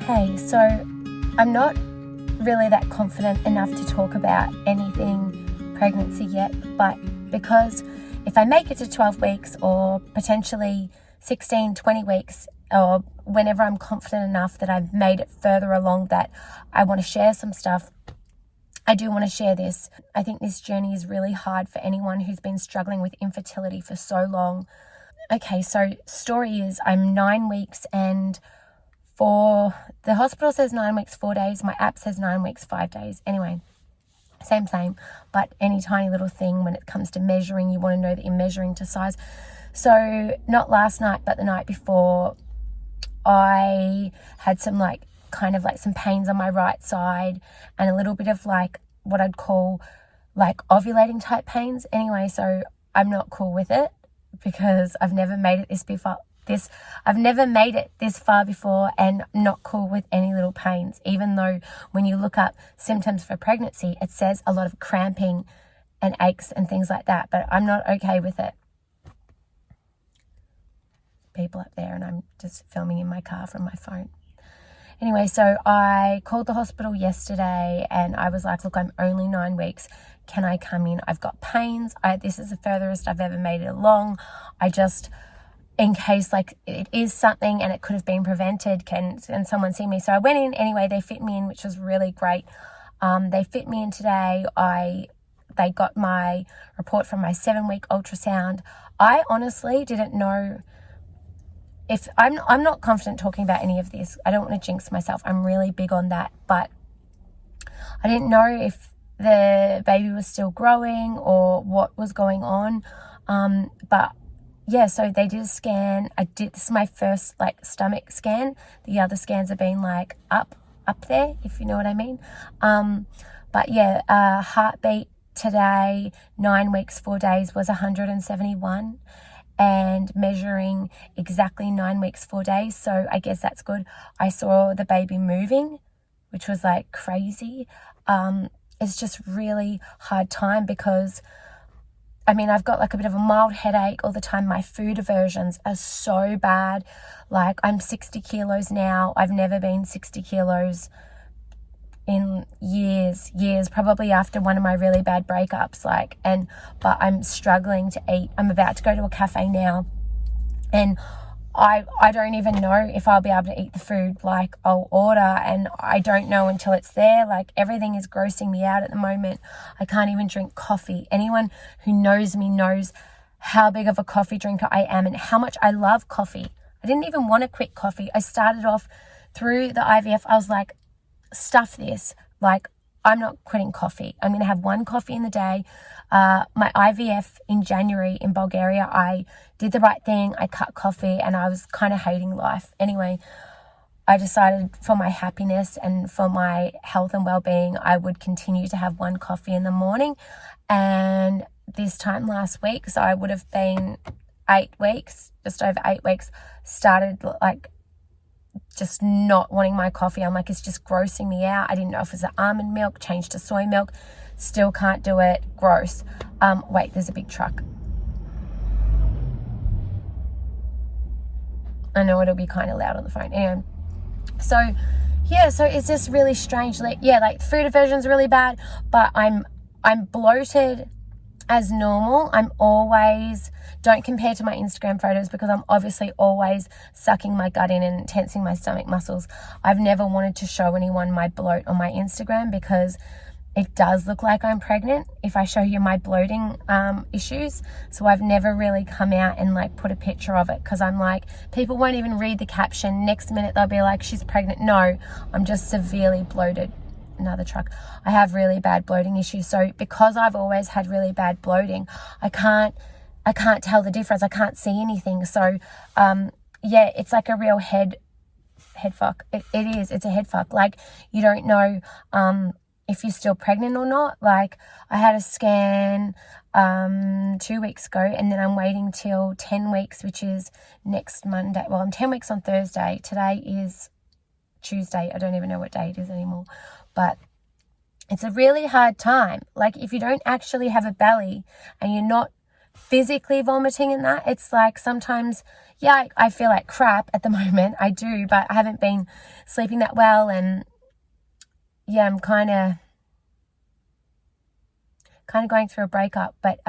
Hey, so I'm not really that confident enough to talk about anything pregnancy yet, but because if I make it to 12 weeks or potentially 16, 20 weeks, or whenever I'm confident enough that I've made it further along that I want to share some stuff, I do want to share this. I think this journey is really hard for anyone who's been struggling with infertility for so long. Okay, so story is I'm 9 weeks and for the hospital says 9 weeks, 4 days. My app says 9 weeks, 5 days. Anyway, same, but any tiny little thing when it comes to measuring, you want to know that you're measuring to size. So not last night, but the night before, I had some some pains on my right side and a little bit of what I'd call ovulating type pains. Anyway, so I'm not cool with it because I've never made it this far before, and I'm not cool with any little pains, even though when you look up symptoms for pregnancy, it says a lot of cramping and aches and things like that, but I'm not okay with it. People up there, and I'm just filming in my car from my phone. Anyway, so I called the hospital yesterday and I was like, look, I'm only 9 weeks. Can I come in? I've got pains. This is the furthest I've ever made it along. In case it is something and it could have been prevented, can someone see me? So I went in anyway. They fit me in, which was really great. They fit me in today. They got my report from my 7-week ultrasound. I honestly didn't know if I'm not confident talking about any of this. I don't want to jinx myself. I'm really big on that, but I didn't know if the baby was still growing or what was going on. But yeah, so they did a scan. This is my first stomach scan. The other scans have been up there, if you know what I mean. But yeah, heartbeat today, 9 weeks, 4 days was 171. And measuring exactly 9 weeks, 4 days. So I guess that's good. I saw the baby moving, which was crazy. It's just really hard time because I've got a bit of a mild headache all the time. My food aversions are so bad. I'm 60 kilos now. I've never been 60 kilos in years, probably after one of my really bad breakups, but I'm struggling to eat. I'm about to go to a cafe now and I don't even know if I'll be able to eat the food I'll order, and I don't know until it's there. Everything is grossing me out at the moment. I can't even drink coffee. Anyone who knows me knows how big of a coffee drinker I am and how much I love coffee. I didn't even want to quit coffee. I started off through the IVF. I was like, stuff this. I'm not quitting coffee. I'm going to have one coffee in the day. My IVF in January in Bulgaria, I did the right thing. I cut coffee and I was kind of hating life. Anyway, I decided for my happiness and for my health and well-being, I would continue to have one coffee in the morning. And this time last week, so I would have been 8 weeks, just over 8 weeks, started just not wanting my coffee. I'm it's just grossing me out. I didn't know if it was the almond milk, changed to soy milk, still can't do it, gross. Wait, there's a big truck. I know it'll be kind of loud on the phone. Anyway, so it's just really strange. Food aversion's really bad, but I'm bloated as normal. I'm always, don't compare to my Instagram photos because I'm obviously always sucking my gut in and tensing my stomach muscles. I've never wanted to show anyone my bloat on my Instagram because it does look like I'm pregnant if I show you my bloating issues. So I've never really come out and put a picture of it because I'm people won't even read the caption. Next minute they'll be she's pregnant. No, I'm just severely bloated. Another truck. I have really bad bloating issues. So because I've always had really bad bloating, I can't tell the difference. I can't see anything. So it's a real head fuck. It is. It's a head fuck. You don't know if you're still pregnant or not. I had a scan 2 weeks ago, and then I'm waiting till 10 weeks, which is next Monday. Well, I'm 10 weeks on Thursday. Today is Tuesday. I don't even know what day it is anymore. But it's a really hard time. If you don't actually have a belly and you're not physically vomiting and that. It's like sometimes, yeah, I feel like crap at the moment. I do, but I haven't been sleeping that well, and yeah, I'm kind of going through a breakup, but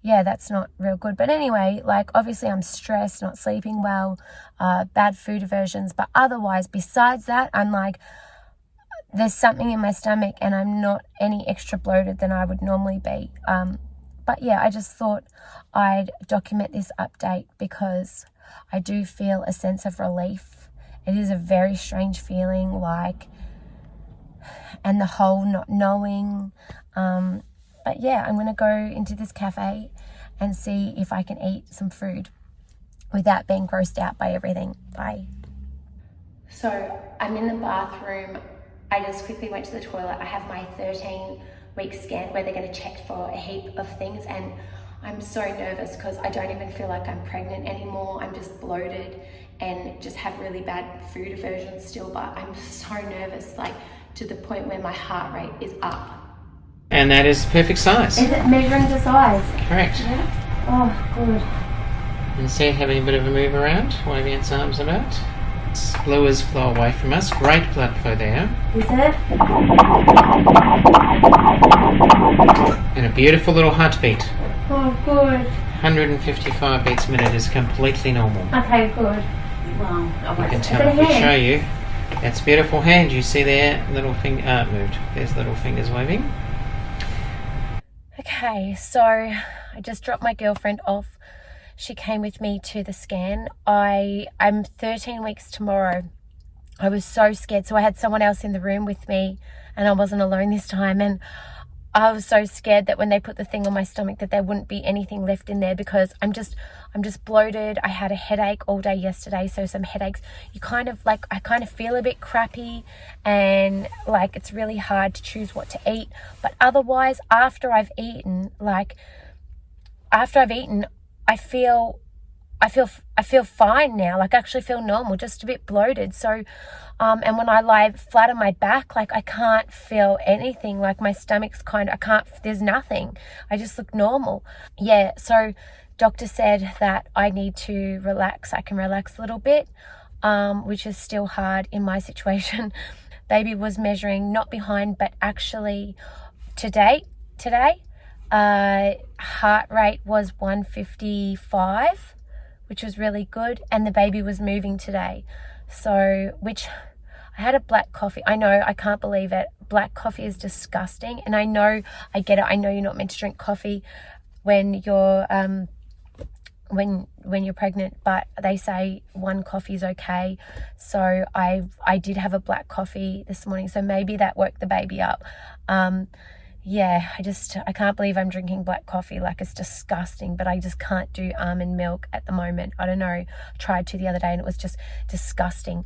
yeah, that's not real good. But anyway, like obviously I'm stressed, not sleeping well, bad food aversions, but otherwise besides that, I'm like, there's something in my stomach and I'm not any extra bloated than I would normally be. But yeah, I just thought I'd document this update because I do feel a sense of relief. It is a very strange feeling, like, and the whole not knowing. But yeah, I'm going to go into this cafe and see if I can eat some food without being grossed out by everything. Bye. So I'm in the bathroom. I just quickly went to the toilet. I have my 13-week scan where they're going to check for a heap of things, and I'm so nervous because I don't even feel like I'm pregnant anymore. I'm just bloated and just have really bad food aversion still, but I'm so nervous, like to the point where my heart rate is up. And that is perfect size. Is it measuring the size? Correct. Yeah. Oh, good. And see it having a bit of a move around, waving its arms about. Fluids flow away from us. Great blood flow there. Is it? And a beautiful little heartbeat. Oh, good. 155 beats a minute is completely normal. Okay, good. Wow. I can tell if we show you. That's a beautiful hand. You see there, little finger moved. There's little fingers waving. Okay, so I just dropped my girlfriend off. She came with me to the scan. I'm 13 weeks tomorrow. I was so scared. So I had someone else in the room with me and I wasn't alone this time. And I was so scared that when they put the thing on my stomach that there wouldn't be anything left in there because I'm just bloated. I had a headache all day yesterday, so some headaches. I kind of feel a bit crappy and like it's really hard to choose what to eat. But otherwise, after I've eaten, I feel fine now. Like I actually feel normal, just a bit bloated. So, and when I lie flat on my back, like I can't feel anything. Like my stomach's there's nothing. I just look normal. Yeah. So doctor said that I need to relax. I can relax a little bit, which is still hard in my situation. Baby was measuring not behind, but actually today, heart rate was 155, which was really good, and the baby was moving today. So, which I had a black coffee. I know, I can't believe it. Black coffee is disgusting, and I know, I get it. I know you're not meant to drink coffee when you're when you're pregnant, but they say one coffee is okay. So I did have a black coffee this morning, so maybe that woke the baby up. Yeah, I can't believe I'm drinking black coffee. Like it's disgusting, but I just can't do almond milk at the moment. I don't know. I tried to the other day and it was just disgusting.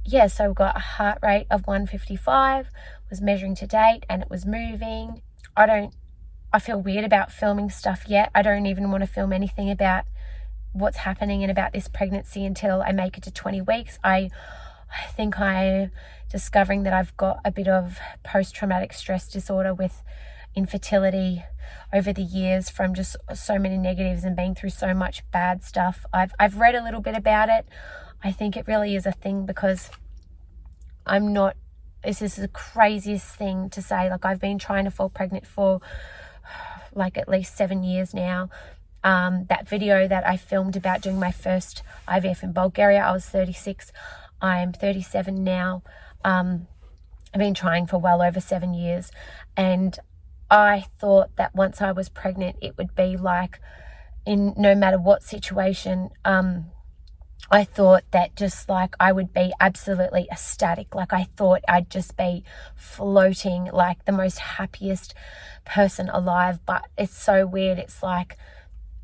Yeah, so we've got a heart rate of 155, was measuring to date and it was moving. I feel weird about filming stuff yet. I don't even want to film anything about what's happening and about this pregnancy until I make it to 20 weeks. I think I'm discovering that I've got a bit of post-traumatic stress disorder with infertility over the years from just so many negatives and being through so much bad stuff. I've read a little bit about it. I think it really is a thing because this is the craziest thing to say. Like I've been trying to fall pregnant for like at least 7 years now. That video that I filmed about doing my first IVF in Bulgaria, I was 36. I'm 37 now. I've been trying for well over 7 years, and I thought that once I was pregnant, it would be like in no matter what situation, I thought that just like I would be absolutely ecstatic. Like I thought I'd just be floating like the most happiest person alive. But it's so weird. It's like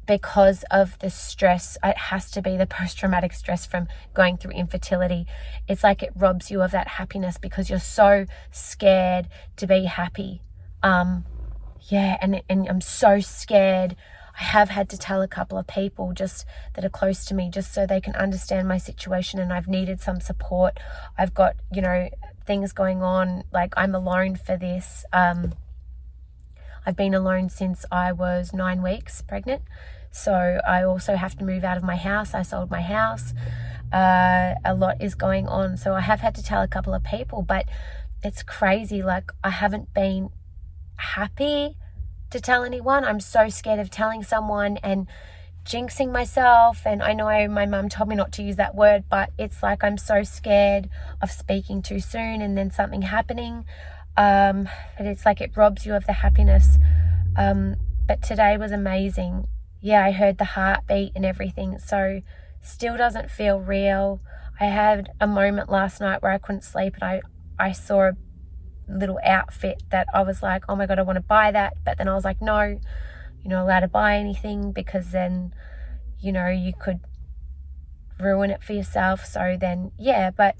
because of the stress, it has to be the post-traumatic stress from going through infertility. It's like it robs you of that happiness because you're so scared to be happy. Yeah, and I'm so scared. I have had to tell a couple of people just that are close to me just so they can understand my situation, and I've needed some support. I've got, things going on, like I'm alone for this. I've been alone since I was 9 weeks pregnant. So I also have to move out of my house. I sold my house. A lot is going on. So I have had to tell a couple of people, but it's crazy. Like, I haven't been happy to tell anyone. I'm so scared of telling someone and jinxing myself. And I know my mum told me not to use that word, but it's like I'm so scared of speaking too soon and then something happening. But it's like it robs you of the happiness. But today was amazing. Yeah, I heard the heartbeat and everything. So still doesn't feel real. I had a moment last night where I couldn't sleep, and I saw a little outfit that I was like, oh my God, I want to buy that. But then I was like, no, you're not allowed to buy anything, because then, you could ruin it for yourself. So then, but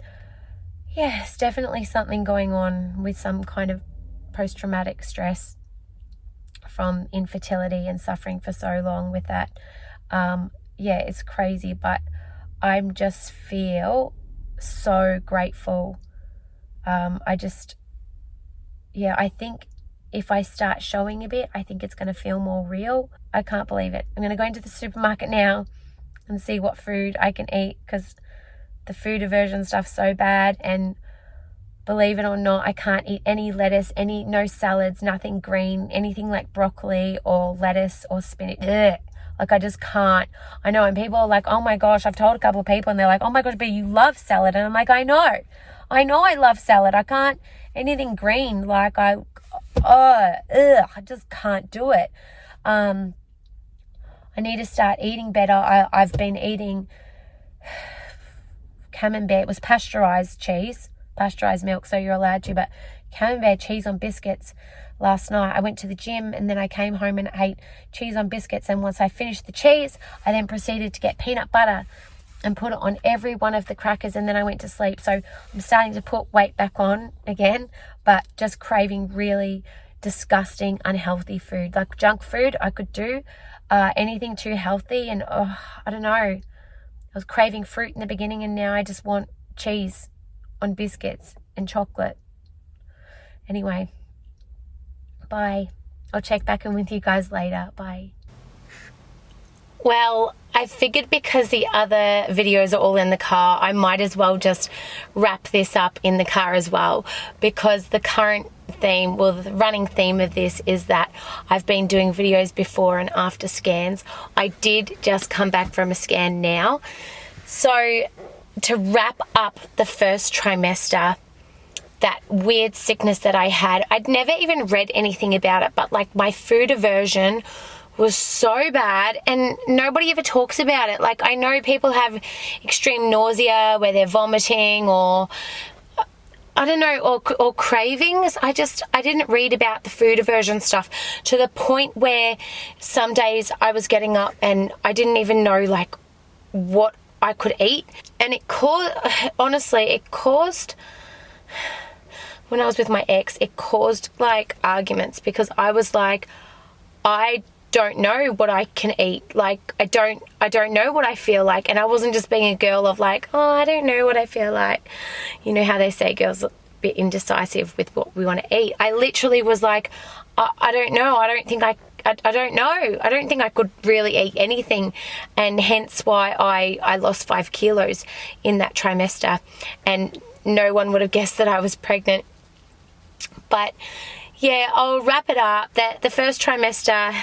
yeah, it's definitely something going on with some kind of post-traumatic stress from infertility and suffering for so long with that. It's crazy, but I just feel so grateful. I think if I start showing a bit, I think it's going to feel more real. I can't believe it. I'm going to go into the supermarket now and see what food I can eat, because the food aversion stuff's so bad. And believe it or not, I can't eat any lettuce, no salads, nothing green, anything like broccoli or lettuce or spinach. Ugh. Like, I just can't. I know, and people are like, oh my gosh, I've told a couple of people, and they're like, oh my gosh, but you love salad. And I'm like, I know I love salad. I can't, anything green, like I just can't do it. I need to start eating better. I've been eating camembert. It was pasteurized cheese, pasteurized milk, so you're allowed to, but camembert cheese on biscuits last night. I went to the gym and then I came home and ate cheese on biscuits, and once I finished the cheese, I then proceeded to get peanut butter and put it on every one of the crackers, and then I went to sleep. So I'm starting to put weight back on again, but just craving really disgusting, unhealthy food. Like junk food I could do, anything too healthy, and I don't know. I was craving fruit in the beginning, and now I just want cheese on biscuits and chocolate. Anyway, bye. I'll check back in with you guys later. Bye. Well, I figured because the other videos are all in the car, I might as well just wrap this up in the car as well, because the current theme, the running theme of this is that I've been doing videos before and after scans. I did just come back from a scan now. So to wrap up the first trimester, that weird sickness that I had, I'd never even read anything about it, but like my food aversion was so bad and nobody ever talks about it. Like, I know people have extreme nausea where they're vomiting, or I don't know, or cravings. I didn't read about the food aversion stuff, to the point where some days I was getting up and I didn't even know like what I could eat. And it caused, when I was with my ex, it caused like arguments, because I was like, I don't know what I can eat. Like, I don't know what I feel like. And I wasn't just being a girl of like, oh, I don't know what I feel like. You know how they say girls are a bit indecisive with what we want to eat. I literally was like, I don't know. I don't think I don't know. I don't think I could really eat anything. And hence why I lost 5 kilos in that trimester. And no one would have guessed that I was pregnant. But yeah, I'll wrap it up. That the first trimester,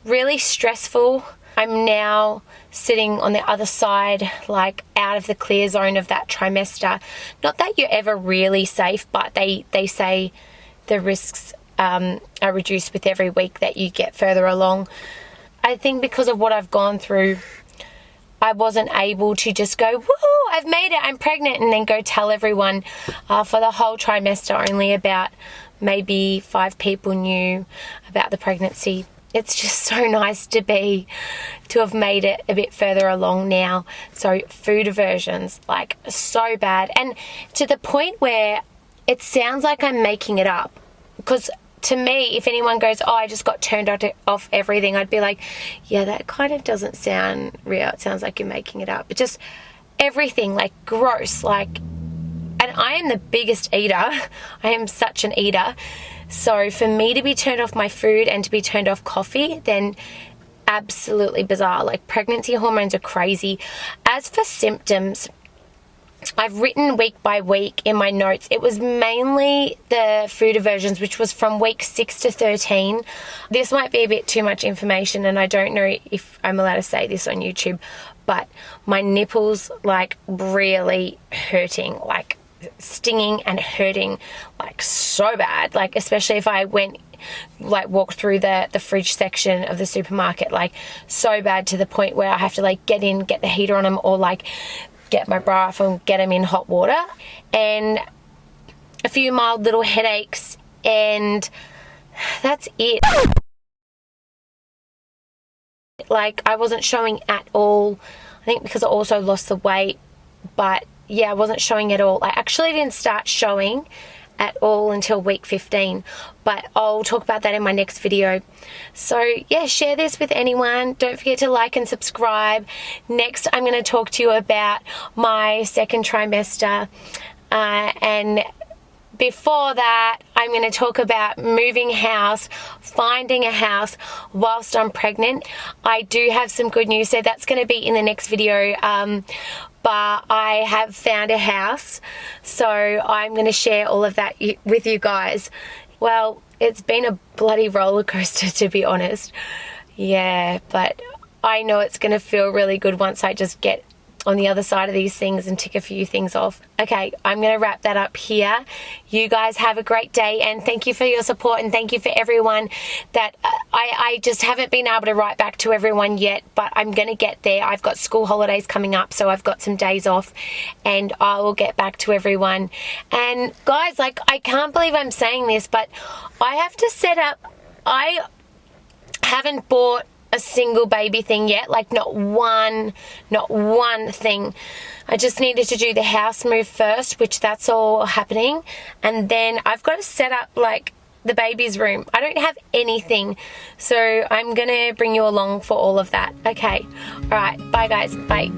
really stressful. I'm now sitting on the other side, like out of the clear zone of that trimester. Not that you're ever really safe, but they say the risks are reduced with every week that you get further along. I think because of what I've gone through, I wasn't able to just go, woohoo, I've made it, I'm pregnant, and then go tell everyone. For the whole trimester, only about maybe 5 people knew about the pregnancy. It's just so nice to have made it a bit further along now. So food aversions, like so bad. And to the point where it sounds like I'm making it up. Because to me, if anyone goes, oh, I just got turned off everything, I'd be like, yeah, that kind of doesn't sound real. It sounds like you're making it up. But just everything, like gross, like, and I am the biggest eater. I am such an eater. So for me to be turned off my food and to be turned off coffee, then absolutely bizarre. Like, pregnancy hormones are crazy. As for symptoms, I've written week by week in my notes. It was mainly the food aversions, which was from week 6 to 13. This might be a bit too much information, and I don't know if I'm allowed to say this on YouTube, but my nipples, like, really hurting, like stinging and hurting, like, so bad. Like, especially if I went, like, walk through the fridge section of the supermarket, like, so bad to the point where I have to, like, get the heater on them, or, like, get my bra off and get them in hot water, and a few mild little headaches, and that's it. Like, I wasn't showing at all, I think because I also lost the weight, but yeah, I wasn't showing at all. I actually didn't start showing at all until week 15, but I'll talk about that in my next video. So yeah, share this with anyone. Don't forget to like and subscribe. Next, I'm going to talk to you about my second trimester, and before that, I'm going to talk about moving house, finding a house whilst I'm pregnant. I do have some good news, so that's going to be in the next video. But I have found a house, so I'm going to share all of that with you guys. Well, it's been a bloody roller coaster, to be honest. Yeah, but I know it's going to feel really good once I just get on the other side of these things and tick a few things off. Okay, I'm going to wrap that up here. You guys have a great day, and thank you for your support, and thank you for everyone that I just haven't been able to write back to everyone yet, but I'm going to get there. I've got school holidays coming up, so I've got some days off, and I will get back to everyone. And guys, like, I can't believe I'm saying this, but I have to set up, I haven't bought a single baby thing yet, like not one thing. I just needed to do the house move first, which that's all happening, and then I've got to set up, like, the baby's room. I don't have anything, so I'm gonna bring you along for all of that. Okay, all right, bye guys, bye.